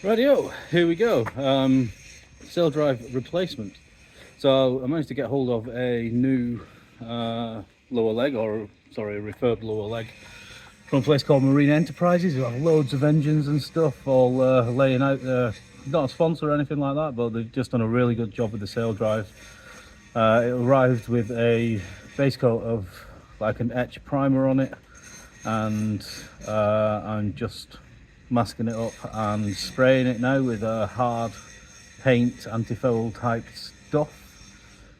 Rightio, here we go. Saildrive replacement. So I managed to get hold of a new lower leg, or sorry, a refurbed lower leg from a place called Marine Enterprises, who have loads of engines and stuff all laying out there. Not a sponsor or anything like that, but they've just done a really good job with the Saildrive. It arrived with a base coat of like an etch primer on it, and I'm just masking it up and spraying it now with a hard paint anti-foul type stuff.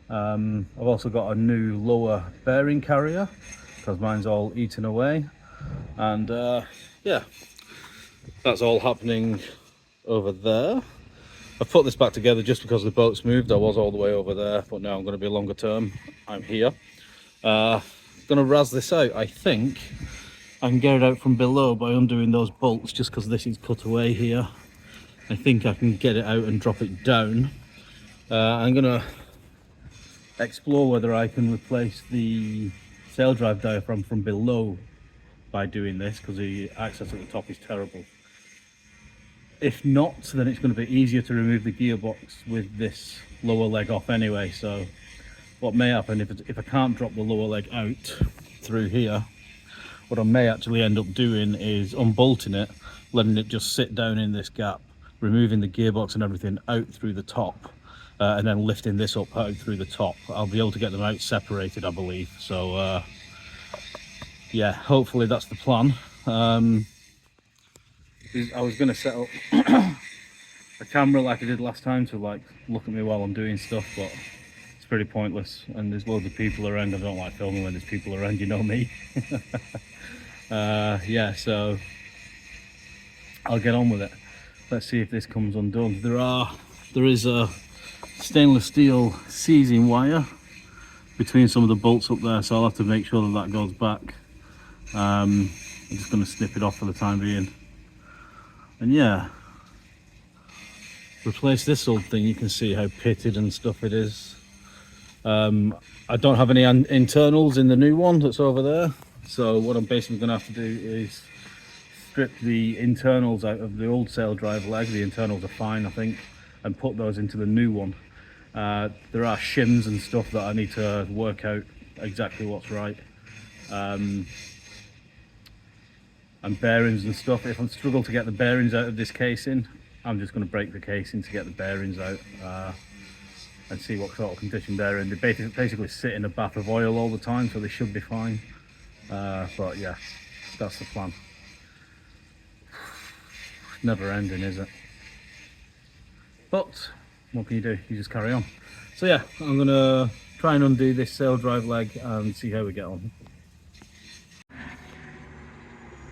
I've also got a new lower bearing carrier because mine's all eaten away, and yeah, that's all happening over there. I've put this back together just because the boat's moved. I was all the way over there, but now I'm going to be longer term. I'm here. Going to razz this out. I think I can get it out from below by undoing those bolts, just because this is cut away here. I think I can get it out and drop it down. I'm going to explore whether I can replace the Saildrive diaphragm from below by doing this, because the access at the top is terrible. If not, then it's going to be easier to remove the gearbox with this lower leg off anyway. So what may happen, if I can't drop the lower leg out through here, what I may actually end up doing is unbolting it, letting it just sit down in this gap, removing the gearbox and everything out through the top, and then lifting this up out through the top. I'll be able to get them out separated, I believe. So yeah, hopefully that's the plan. I was going to set up a camera like I did last time to like look at me while I'm doing stuff, but it's pretty pointless, and there's loads of people around. I don't like filming when there's people around, you know me. Yeah, so I'll get on with it. Let's see if this comes undone. There is a stainless steel seizing wire between some of the bolts up there, so I'll have to make sure that that goes back. I'm just going to snip it off for the time being. And yeah, replace this old thing. You can see how pitted and stuff it is. I don't have any internals in the new one that's over there, so what I'm basically going to have to do is strip the internals out of the old Saildrive leg. The internals are fine, I think, and put those into the new one. There are shims and stuff that I need to work out exactly what's right. And bearings and stuff. If I struggle to get the bearings out of this casing, I'm just going to break the casing to get the bearings out, and see what sort of condition they're in. They basically sit in a bath of oil all the time, so they should be fine. But yeah, that's the plan. Never ending, is it? But what can you do? You just carry on. So yeah, I'm going to try and undo this Saildrive leg and see how we get on.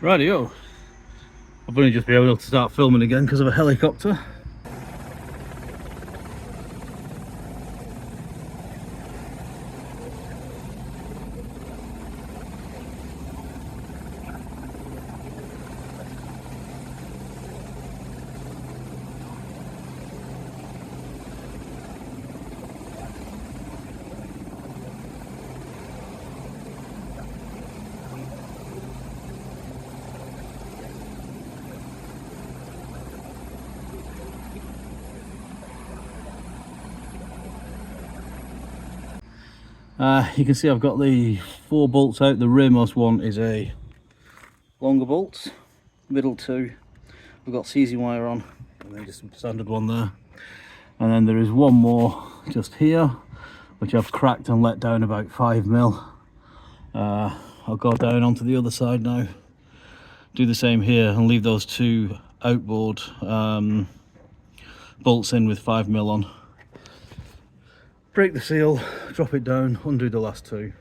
Rightio, I've only just been able to start filming again because of a helicopter. You can see I've got the 4 bolts out. The rearmost one is a longer bolt, middle 2 we've got seizing wire on, and then just a standard one there. And then there is one more just here, which I've cracked and let down about 5mm. I'll go down onto the other side now, do the same here, and leave those 2 outboard bolts in with 5mm on. Break the seal, drop it down, undo the last 2.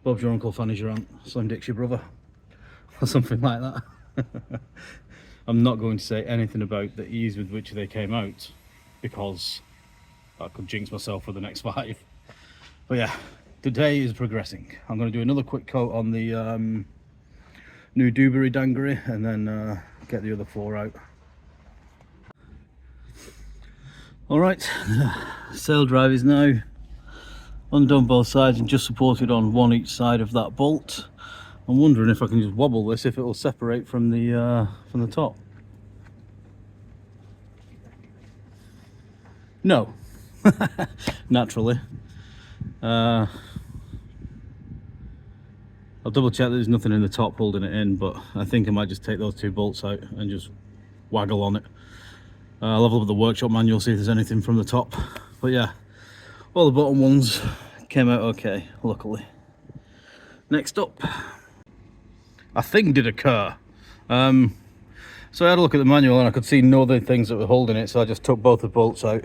Bob's your uncle, Fanny's your aunt, Slim Dick's your brother, or something like that. I'm not going to say anything about the ease with which they came out, because I could jinx myself for the next 5. But yeah, today is progressing. I'm going to do another quick coat on the new Dewberry Dangery, and then get the other 4 out. Alright, Saildrive is now undone both sides and just supported on one each side of that bolt. I'm wondering if I can just wobble this, if it will separate from the top. No, naturally. I'll double check that there's nothing in the top holding it in, but I think I might just take those two bolts out and just waggle on it. I'll have a look at the workshop manual, see if there's anything from the top. But yeah, all the bottom ones came out okay, luckily. Next up, a thing did occur. So I had a look at the manual and I could see no other things that were holding it, so I just took both the bolts out,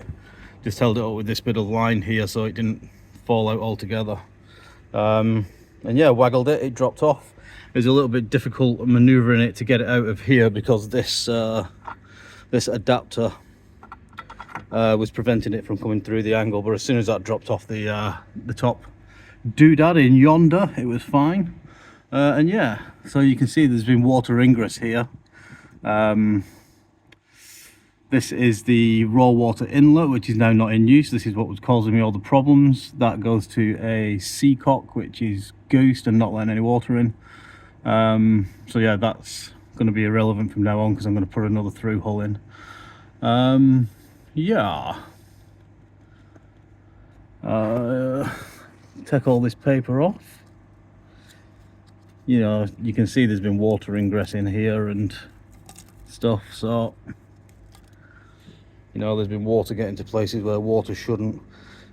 just held it up with this bit of line here so it didn't fall out altogether. And yeah, waggled it, it dropped off. It was a little bit difficult maneuvering it to get it out of here because this this adapter was preventing it from coming through the angle, but as soon as that dropped off the top doodad in yonder, it was fine. And yeah, so you can see there's been water ingress here. This is the raw water inlet, which is now not in use. This is what was causing me all the problems. That goes to a seacock, which is goosed and not letting any water in. So yeah, that's going to be irrelevant from now on because I'm going to put another through hull in. Yeah. Take all this paper off. You know, you can see there's been water ingress in here and stuff, so you know there's been water getting to places where water shouldn't.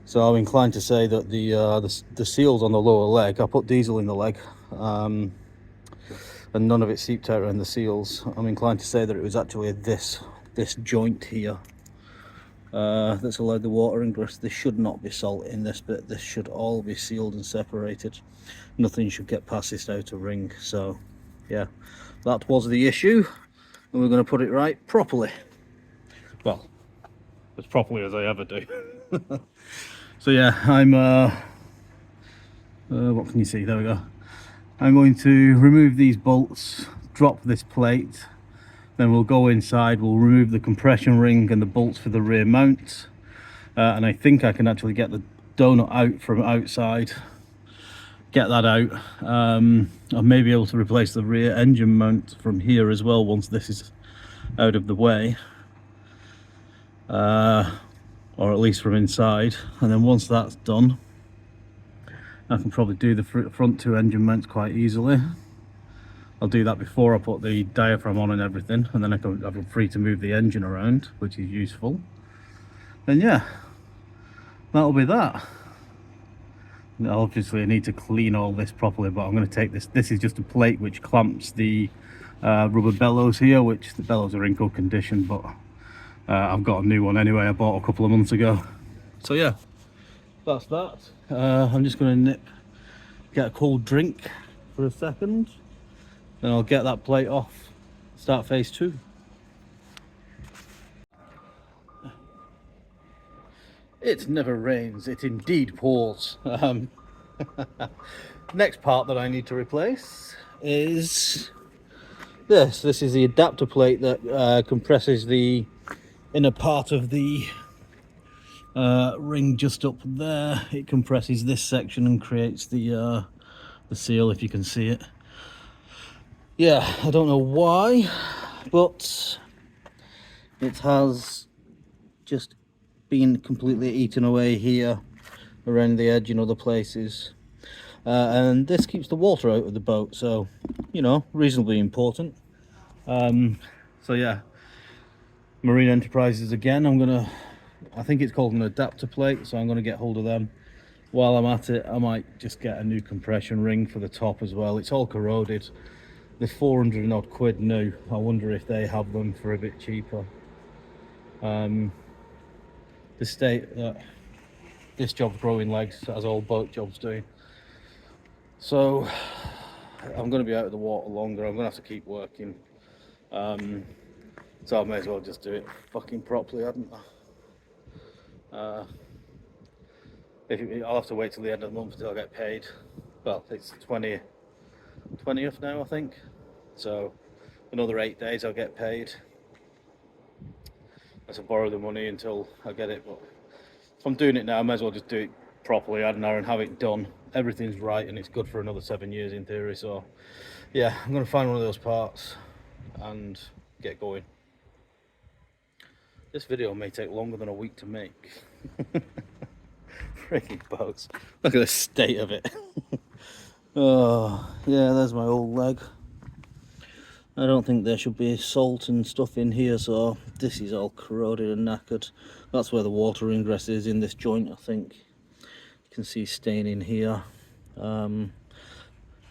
So I'm inclined to say that the seals on the lower leg, I put diesel in the leg, and none of it seeped out around the seals. I'm inclined to say that it was actually this joint here that's allowed the water ingress. This should not be salt in this bit. This should all be sealed and separated. Nothing should get past this outer ring. So yeah, that was the issue, and we're going to put it right properly. Well, as properly as I ever do. So yeah, I'm what can you see? There we go. I'm going to remove these bolts, drop this plate, then we'll go inside, we'll remove the compression ring and the bolts for the rear mount, and I think I can actually get the donut out from outside, get that out. I may be able to replace the rear engine mount from here as well once this is out of the way, or at least from inside. And then once that's done, I can probably do the front two engine mounts quite easily. I'll do that before I put the diaphragm on and everything, and then I'm free to move the engine around, which is useful. And yeah, that'll be that. Now, obviously I need to clean all this properly, but I'm going to take this is just a plate which clamps the rubber bellows here, which the bellows are in good condition, but I've got a new one anyway. I bought a couple of months ago. So yeah, that's that. I'm just going to get a cold drink for a second, then I'll get that plate off, start phase 2. It never rains, it indeed pours. Next part that I need to replace is this. This is the adapter plate that compresses the inner part of the ring just up there. It compresses this section and creates the seal, if you can see it. Yeah, I don't know why, but it has just been completely eaten away here, around the edge in other places, and this keeps the water out of the boat, so you know, reasonably important. So yeah, Marine Enterprises again. I think it's called an adapter plate, so I'm going to get hold of them. While I'm at it, I might just get a new compression ring for the top as well. It's all corroded. They're 400 and odd quid new. I wonder if they have them for a bit cheaper. The state that this job's growing legs, as all boat jobs do. So I'm going to be out of the water longer. I'm going to have to keep working. So I may as well just do it fucking properly, hadn't I? I'll have to wait till the end of the month until I get paid. Well, it's 20th now, I think. So another 8 days I'll get paid. I have to borrow the money until I get it, but if I'm doing it now, I may as well just do it properly, add an hour and have it done. Everything's right and it's good for another 7 years in theory. So yeah, I'm going to find one of those parts and get going. This video may take longer than a week to make. Freaking boats. Look at the state of it. Oh, yeah, there's my old leg. I don't think there should be salt and stuff in here, so this is all corroded and knackered. That's where the water ingress is, in this joint, I think. You can see stain in here. I don't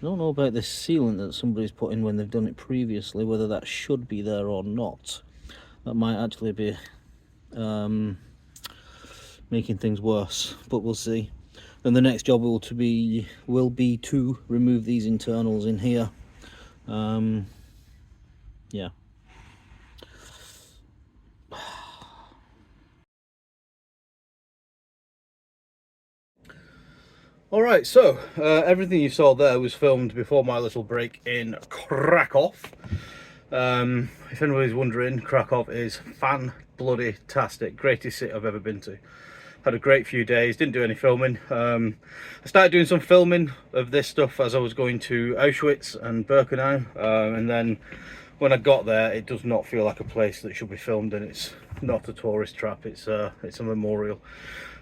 know about this sealant that somebody's put in when they've done it previously, whether that should be there or not. That might actually be making things worse, but we'll see. Then the next job will be to remove these internals in here. Yeah. Alright, so everything you saw there was filmed before my little break in Krakow. If anybody's wondering, Krakow is fan-bloody-tastic. Greatest city I've ever been to. Had a great few days, didn't do any filming. I started doing some filming of this stuff as I was going to Auschwitz and Birkenau, and then when I got there, it does not feel like a place that should be filmed, and it's not a tourist trap, it's a memorial.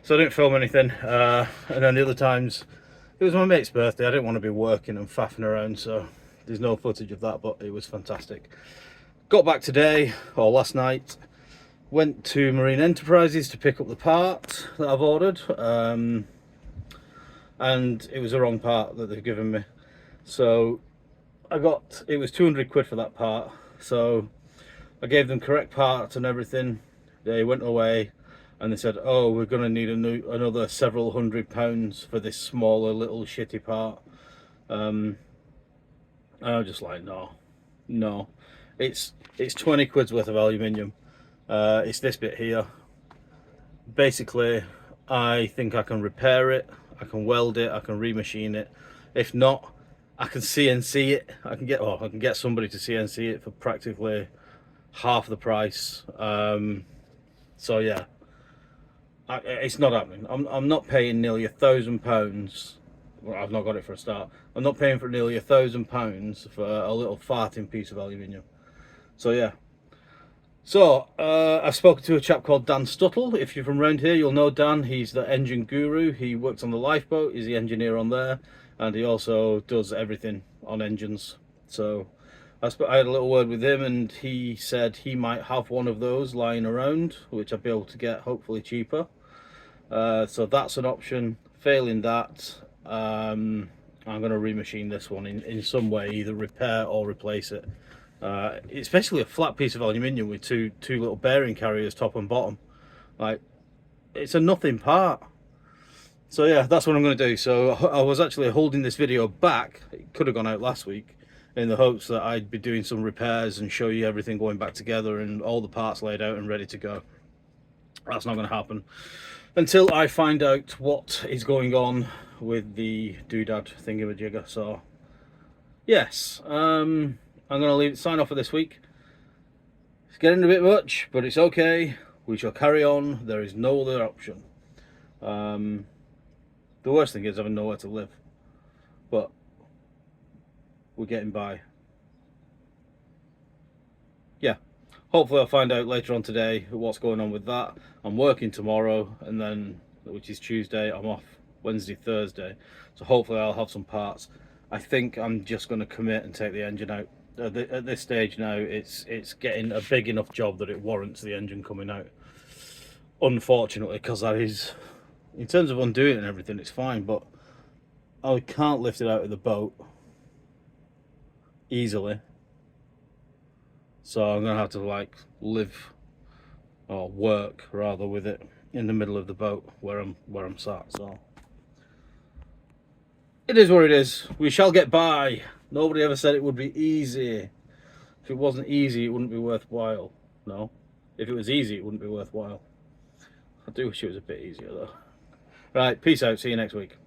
So I didn't film anything, and then the other times, it was my mate's birthday. I didn't want to be working and faffing around, so there's no footage of that, but it was fantastic. Got back today, or last night, went to Marine Enterprises to pick up the part that I've ordered, and it was the wrong part that they've given me. So it was 200 quid for that part, so I gave them correct parts and everything. They went away and they said, oh, we're going to need another several £100 for this smaller little shitty part. And I was just like, no, it's 20 quid's worth of aluminium. It's this bit here. Basically, I think I can repair it, I can weld it, I can remachine it. If not, I can CNC it. I can get somebody to CNC it for practically half the price. So yeah, it's not happening. I'm not paying nearly £1,000. Well, I've not got it for a start. I'm not paying for nearly £1,000 for a little farting piece of aluminium. So yeah. So I've spoken to a chap called Dan Stuttle. If you're from around here, you'll know Dan. He's the engine guru. He works on the lifeboat. He's the engineer on there, and he also does everything on engines. So I had a little word with him, and he said he might have one of those lying around, which I'll be able to get hopefully cheaper. So that's an option. Failing that, I'm going to remachine this one in some way, either repair or replace it. It's basically a flat piece of aluminium with two little bearing carriers, top and bottom. Like, it's a nothing part. So yeah, that's what I'm going to do. So I was actually holding this video back. It could have gone out last week, in the hopes that I'd be doing some repairs and show you everything going back together and all the parts laid out and ready to go. That's not going to happen until I find out what is going on with the doodad thingamajigger. So yes, I'm going to sign off for this week. It's getting a bit much, but it's okay. We shall carry on. There is no other option. The worst thing is having nowhere to live, but we're getting by. Yeah, hopefully I'll find out later on today what's going on with that. I'm working tomorrow, and then, which is Tuesday, I'm off Wednesday, Thursday, so hopefully I'll have some parts. I think I'm just going to commit and take the engine out. At this stage now, it's getting a big enough job that it warrants the engine coming out, unfortunately, because that is, in terms of undoing it and everything, it's fine, but I can't lift it out of the boat easily, so I'm gonna have to like live, or work rather, with it in the middle of the boat where I'm sat. So it is what it is. We shall get by. Nobody ever said it would be easy. If it wasn't easy, it wouldn't be worthwhile. No, if it was easy, it wouldn't be worthwhile. I do wish it was a bit easier though. Right, peace out, see you next week.